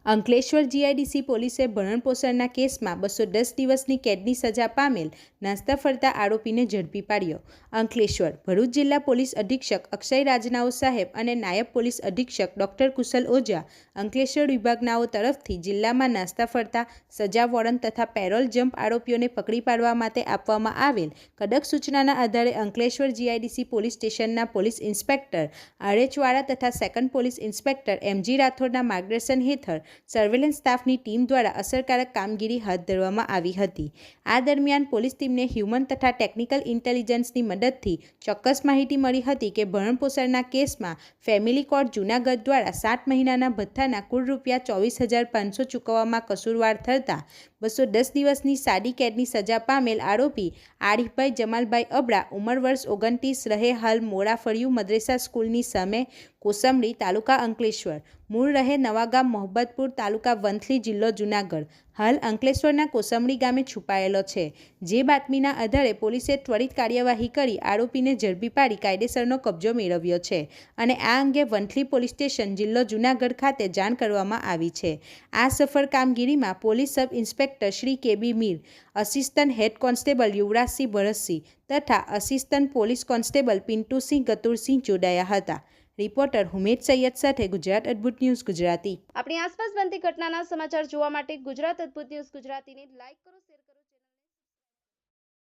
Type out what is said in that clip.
Ankleshwar GIDC પોલીસે ભરણપોષણના કેસમાં 210 દિવસની કેદની સજા પામેલ નાસ્તા ફરતા આરોપીને ઝડપી પાડ્યો। અંકલેશ્વર ભરૂચ જિલ્લા પોલીસ અધિક્ષક અક્ષય રાજનાઓ સાહેબ અને નાયબ પોલીસ અધિક્ષક ડોક્ટર કુશલ ઓઝા અંકલેશ્વર વિભાગનાઓ તરફથી જિલ્લામાં નાસ્તા ફરતા સજા વોરંટ તથા પેરોલ જમ્પ આરોપીઓને પકડી પાડવા માટે આપવામાં આવેલ કડક સૂચનાના આધારે અંકલેશ્વર જીઆઈડીસી પોલીસ સ્ટેશનના પોલીસ ઇન્સ્પેક્ટર આરએચ વાળા તથા સેકન્ડ પોલીસ ઇન્સ્પેક્ટર એમજી રાઠોડના માર્ગદર્શન હેઠળ સર્વેલન્સ સ્ટાફની ટીમ દ્વારા અસરકારક કામગીરી હાથ ધરવામાં આવી હતી। આ દરમિયાન પોલીસ ટીમને હ્યુમન તથા ટેકનિકલ ઇન્ટેલિજન્સની મદદથી ચોક્કસ માહિતી મળી હતી કે ભરણપોષણના કેસમાં ફેમિલી કોર્ટ જૂનાગઢ દ્વારા 7 મહિનાના ભથ્થાના કુલ ₹24,500 ચૂકવવામાં કસૂરવાર થતા 210 દિવસની સાદી કેદની સજા પામેલ આરોપી આરિફભાઈ જમાલભાઈ અબડા ઉંમર વર્ષ 29 રહે હાલ મોડા ફળિયું મદ્રેસા સ્કૂલની સામે કોસંબડી તાલુકા અંકલેશ્વર મૂળ રહે નવાગામ મોહબ્બતપુર તાલુકા વંથલી જિલ્લો જૂનાગઢ હાલ અંકલેશ્વરના કોસંબડી ગામે છુપાયેલો છે। જે બાતમીના આધારે પોલીસે ત્વરિત કાર્યવાહી કરી આરોપીને ઝડપી પાડી કાયદેસરનો કબજો મેળવ્યો છે અને આ અંગે વંથલી પોલીસ સ્ટેશન જિલ્લો જૂનાગઢ ખાતે જાણ કરવામાં આવી છે। આ સફળ કામગીરીમાં police sub inspector Shri KB Mir, assistant head constable Yuvrajsinh Bharatsinh તથા assistant police constable Pintusinh Gatursinh જોડાયા હતા। રિપોર્ટર હુમેદ સૈયદ સાથે ગુજરાત અદ્ભુત ન્યૂઝ ગુજરાતી। આપણી આસપાસ બનતી ઘટનાના સમાચાર જોવા માટે ગુજરાત અદ્ભુત ન્યૂઝ ગુજરાતીને લાઈક કરો।